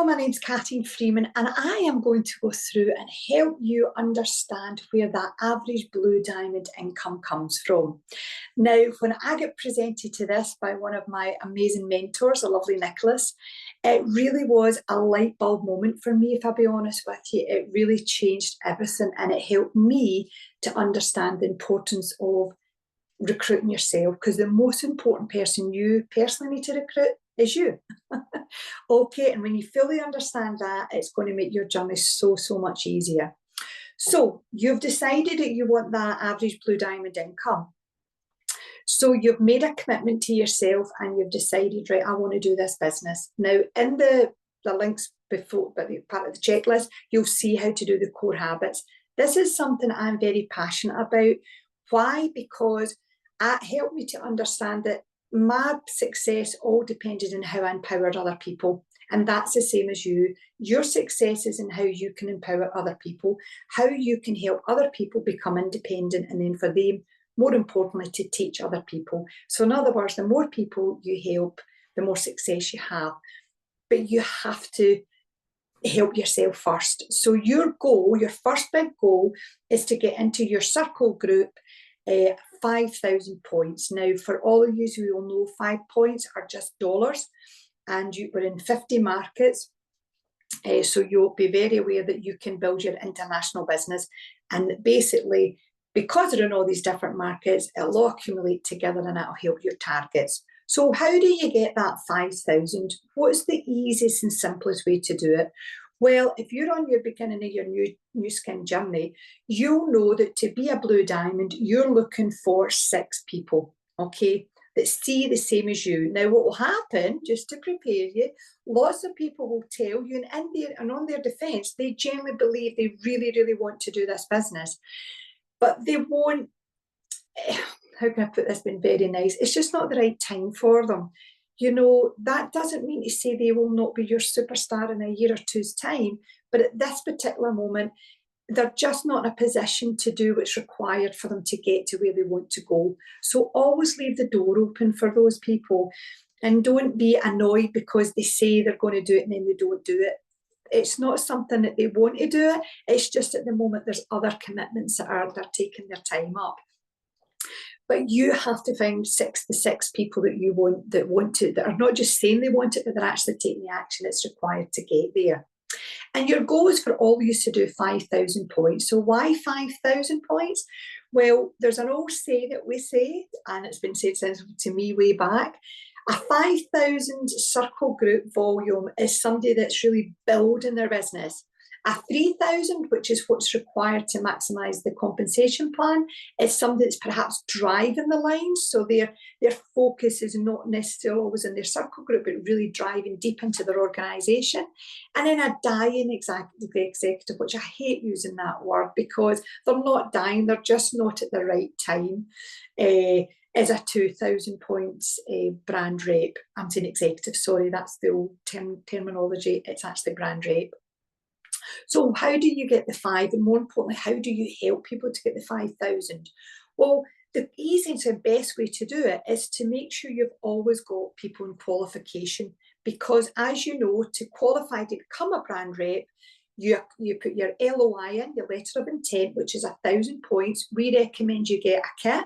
Hello, my name's Kathleen Freeman, and I am going to go through and help you understand where that average blue diamond income comes from. Now, when I get presented to this by one of my amazing mentors, the lovely Nicholas, it really was a light bulb moment for me, if I'll be honest with you. It really changed everything, and it helped me to understand the importance of recruiting yourself, because the most important person you personally need to recruit is you. Okay, and when you fully understand that, it's going to make your journey so much easier. So you've decided that you want that average blue diamond income. So you've made a commitment to yourself and you've decided, right, I want to do this business. Now, in the links before, but part of the checklist, you'll see how to do the core habits. This is something I'm very passionate about. Why? Because it helped me to understand that my success all depended on how I empowered other people. And that's the same as you. Your success is in how you can empower other people, how you can help other people become independent, and then for them, more importantly, to teach other people. So in other words, the more people you help, the more success you have. But you have to help yourself first. So your goal, your first big goal, is to get into your circle group 5,000 points. Now, for all of you who will know, 5 points are just dollars, and we're in 50 markets. So you'll be very aware that you can build your international business, and basically, because they're in all these different markets, it'll all accumulate together and it'll help your targets. So how do you get that 5,000? What's the easiest and simplest way to do it? Well, if you're on your beginning of your new skin journey, you'll know that to be a blue diamond, you're looking for 6 people, okay, that see the same as you. Now, what will happen, just to prepare you, lots of people will tell you, and on their defence, they genuinely believe they really want to do this business, but they won't. How can I put this in very nice? It's just not the right time for them. You know, that doesn't mean to say they will not be your superstar in a year or two's time, but at this particular moment, they're just not in a position to do what's required for them to get to where they want to go. So always leave the door open for those people, and don't be annoyed because they say they're going to do it and then they don't do it. It's not something that they want to do it. It's just at the moment there's other commitments they're taking their time up. But you have to find the 6 people that you want, that are not just saying they want it, but they're actually taking the action that's required to get there. And your goal is for all of you to do 5,000 points. So why 5,000 points? Well, there's an old saying that we say, and it's been said to me way back, a 5,000 circle group volume is somebody that's really building their business. A 3,000, which is what's required to maximise the compensation plan, is somebody that's perhaps driving the line. So their focus is not necessarily always in their circle group, but really driving deep into their organisation. And then a dying executive, which I hate using that word because they're not dying, they're just not at the right time. Is a 2,000 points brand rep. I'm saying executive, sorry, that's the old terminology. It's actually brand rep. So how do you get the 5? And more importantly, how do you help people to get the 5,000? Well, the easiest and best way to do it is to make sure you've always got people in qualification, because as you know, to qualify to become a brand rep, you put your LOI in, your letter of intent, which is 1,000 points. We recommend you get a kit.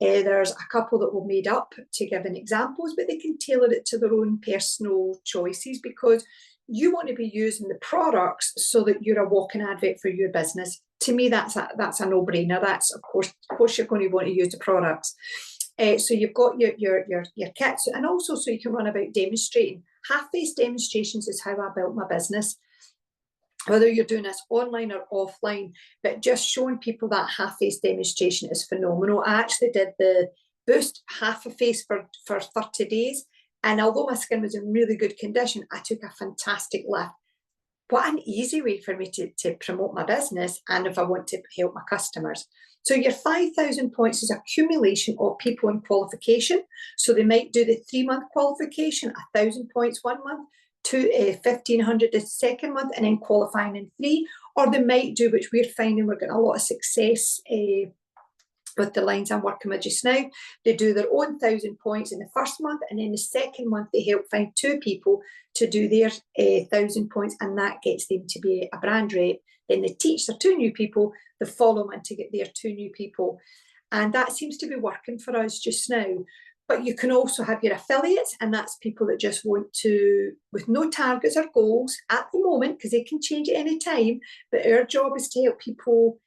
There's a couple that we've made up to give an examples, but they can tailor it to their own personal choices, because you want to be using the products so that you're a walking advert for your business. To me, that's a no-brainer. That's of course you're going to want to use the products. So you've got your kits, and also so you can run about demonstrating. Half-face demonstrations is how I built my business. Whether you're doing this online or offline, but just showing people that half-face demonstration is phenomenal. I actually did the boost half a face for 30 days. And although my skin was in really good condition, I took a fantastic lift. What an easy way for me to promote my business, and if I want to help my customers. So your 5,000 points is accumulation of people in qualification. So they might do the 3-month qualification, 1,000 points 1 month, 1,500 the second month, and then qualifying in 3. Or they might do, which we're finding we're getting a lot of success with the lines I'm working with just now. They do their own 1,000 points in the first month, and then the second month they help find 2 people to do their 1,000 points, and that gets them to be a brand rep. Then they teach their 2 new people the follow month to get their 2 new people. And that seems to be working for us just now. But you can also have your affiliates, and that's people that just want to, with no targets or goals at the moment, because they can change at any time. But our job is to help people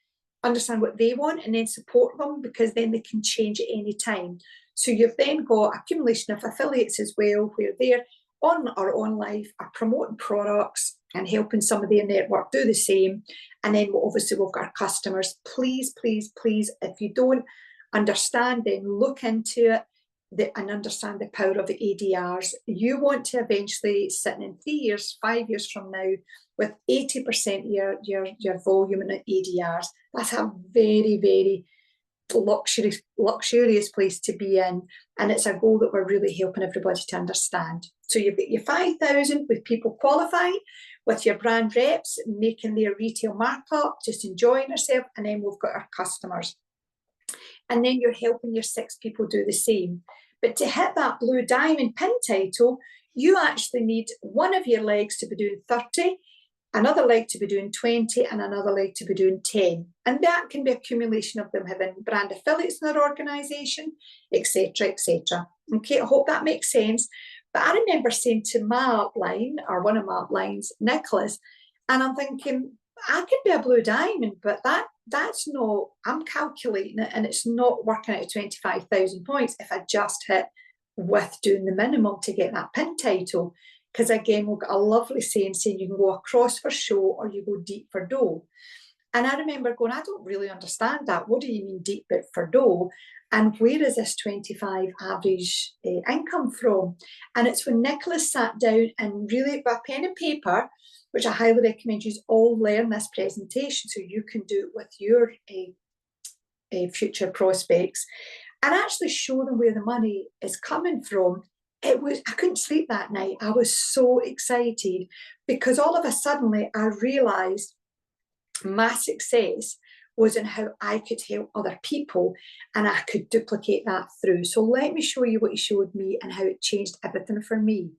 understand what they want and then support them, because then they can change at any time. So you've then got accumulation of affiliates as well, where they're on our own life, are promoting products and helping some of their network do the same. And then obviously we've got our customers. Please, please, please, if you don't understand, then look into it and understand the power of the ADRs. You want to eventually sit in 3 years, 5 years from now with 80% your volume in ADRs. That's a very, very luxurious place to be in, and it's a goal that we're really helping everybody to understand. So you've got your 5,000 with people qualifying, with your brand reps making their retail markup, just enjoying yourself, and then we've got our customers. And then you're helping your 6 people do the same. But to hit that blue diamond pin title, you actually need one of your legs to be doing 30, another leg to be doing 20, and another leg to be doing 10. And that can be accumulation of them having brand affiliates in their organisation, etc., etc. Okay, I hope that makes sense. But I remember saying to my upline, or one of my uplines, Nicholas, and I'm thinking, I could be a blue diamond, but that's not, I'm calculating it, and it's not working out at 25,000 points if I just hit with doing the minimum to get that pin title. Because again, we've got a lovely saying you can go across for show or you go deep for dough. And I remember going, I don't really understand that. What do you mean deep but for dough? And where is this 25 average income from? And it's when Nicholas sat down and really, with pen and paper, which I highly recommend you all learn this presentation so you can do it with your future prospects, and actually show them where the money is coming from. I couldn't sleep that night. I was so excited, because all of a sudden I realised my success was in how I could help other people, and I could duplicate that through. So let me show you what he showed me and how it changed everything for me.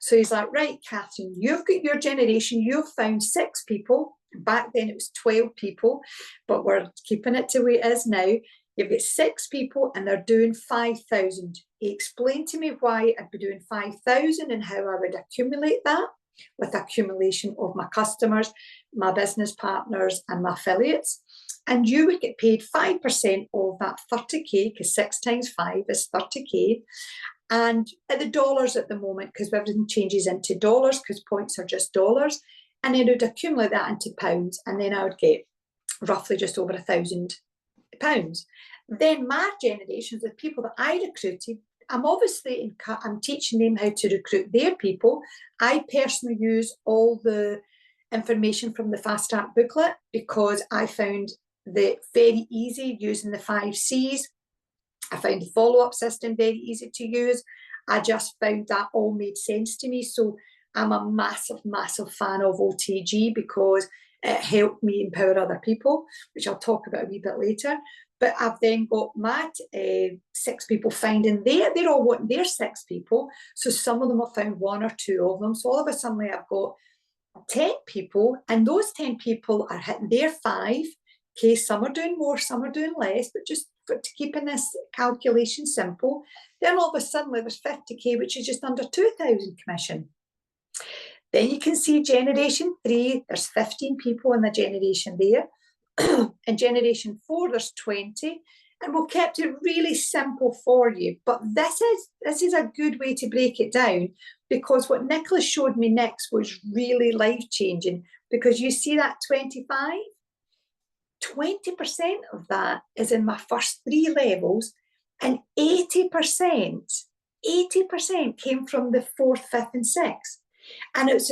So he's like, right, Catherine, you've got your generation, you've found 6 people. Back then it was 12 people, but we're keeping it to where it is now. You've got 6 people and they're doing 5,000. He explained to me why I'd be doing 5,000 and how I would accumulate that with accumulation of my customers, my business partners, and my affiliates. And you would get paid 5% of that 30K, because 6 times 5 is 30K. And at the dollars at the moment, because everything changes into dollars, because points are just dollars, and then it would accumulate that into pounds, and then I would get roughly just over £1,000. Then my generations, the people that I recruited, I'm teaching them how to recruit their people. I personally use all the information from the Fast Start booklet, because I found that very easy using the 5 C's. I found the follow-up system very easy to use. I just found that all made sense to me. So I'm a massive, massive fan of OTG, because it helped me empower other people, which I'll talk about a wee bit later. But I've then got my 6 people finding they're all wanting their 6 people. So some of them have found 1 or 2 of them. So all of a sudden I've got 10 people, and those 10 people are hitting their 5. Okay, some are doing more, some are doing less, but just to keeping this calculation simple, then all of a sudden there's 50K, which is just under 2,000 commission. Then you can see generation 3, there's 15 people in the generation there. In generation 4, there's 20. And we've kept it really simple for you. But this is a good way to break it down, because what Nicholas showed me next was really life-changing. Because you see that 25? 20% of that is in my first 3 levels, and 80% came from the 4th, 5th, and 6th. And it's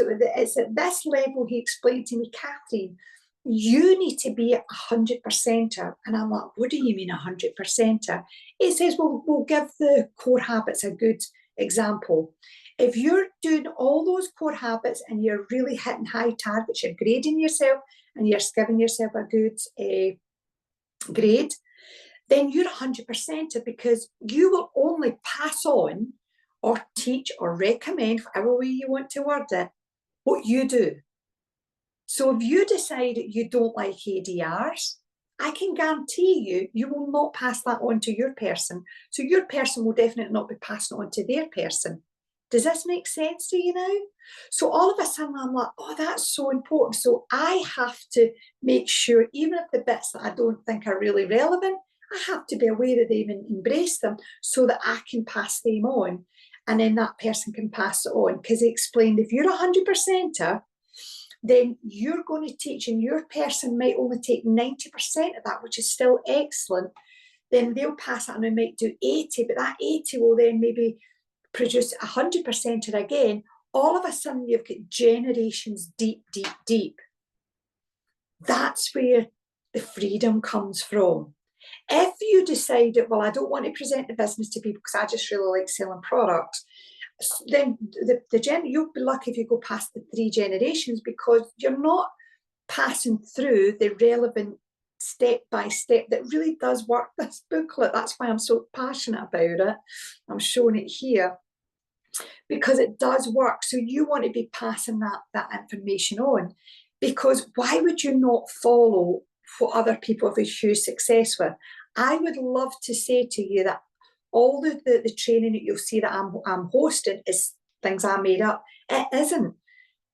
at this level he explained to me, Catherine, you need to be a 100%er. And I'm like, what do you mean 100%er? He says, well, we'll give the core habits a good example. If you're doing all those core habits and you're really hitting high targets, you're grading yourself and you're giving yourself a good grade, then you're 100% it, because you will only pass on or teach or recommend, whatever way you want to word it, what you do. So if you decide you don't like ADRs, I can guarantee you, you will not pass that on to your person. So your person will definitely not be passing it on to their person. Does this make sense to you now? So all of a sudden I'm like, oh, that's so important. So I have to make sure, even if the bits that I don't think are really relevant, I have to be aware of them and embrace them so that I can pass them on. And then that person can pass it on. Because he explained, if you're 100%er, then you're going to teach, and your person might only take 90% of that, which is still excellent. Then they'll pass it and they might do 80, but that 80 will then maybe produce 100%er again. All of a sudden, you've got generations deep, deep, deep. That's where the freedom comes from. If you decided, well, I don't want to present the business to people because I just really like selling products, then you'll be lucky if you go past the 3 generations, because you're not passing through the relevant step by step that really does work. This booklet, that's why I'm so passionate about it. I'm showing it here because it does work. So you want to be passing that information on, because why would you not follow what other people have huge success with? I would love to say to you that all the training that you'll see that I'm hosting is things I made up. It isn't.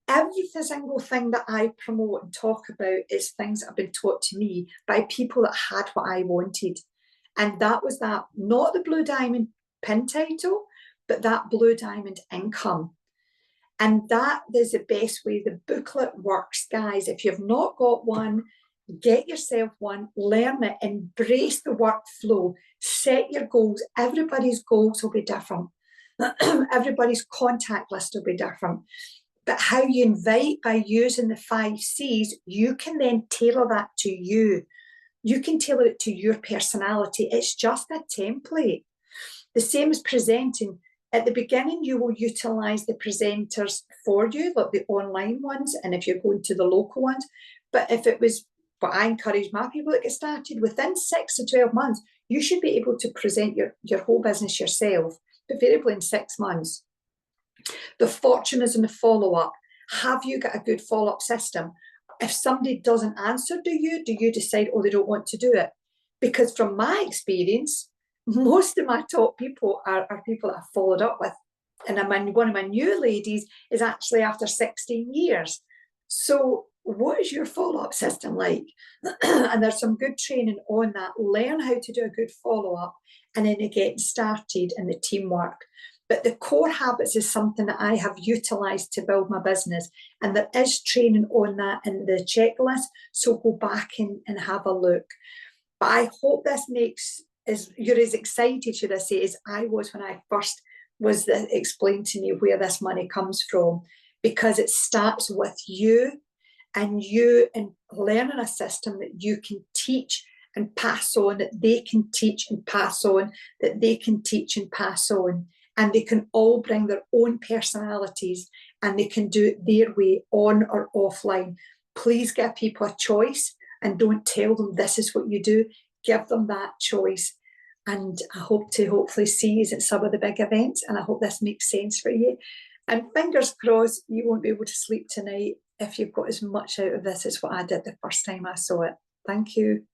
Every single thing that I promote and talk about is things that have been taught to me by people that had what I wanted. And that was that, not the Blue Diamond pin title, but that Blue Diamond income. And that is the best way the booklet works, guys. If you've not got one, get yourself one, learn it, embrace the workflow, set your goals. Everybody's goals will be different. Everybody's contact list will be different. But how you invite by using the 5 C's, you can then tailor that to you. You can tailor it to your personality. It's just a template. The same as presenting. At the beginning, you will utilise the presenters for you, like the online ones, and if you're going to the local ones. But if it was what I encourage my people to get started, within 6 to 12 months, you should be able to present your whole business yourself, preferably in 6 months. The fortune is in the follow-up. Have you got a good follow-up system? If somebody doesn't answer, do you decide, oh, they don't want to do it? Because from my experience, most of my top people are people that I've followed up with. And one of my new ladies is actually after 16 years. So what is your follow-up system like? And there's some good training on that. Learn how to do a good follow-up, and then get started in the teamwork. But the core habits is something that I have utilised to build my business. And there is training on that in the checklist. So go back and have a look. But I hope this you're as excited, should I say, as I was when I first was explained to me where this money comes from. Because it starts with you and learning a system that you can teach and pass on, that they can teach and pass on, that they can teach and pass on. And they can all bring their own personalities, and they can do it their way, on or offline. Please give people a choice, and don't tell them this is what you do. Give them that choice. And I hope to hopefully see you at some of the big events, and I hope this makes sense for you. And fingers crossed, you won't be able to sleep tonight if you've got as much out of this as what I did the first time I saw it. Thank you.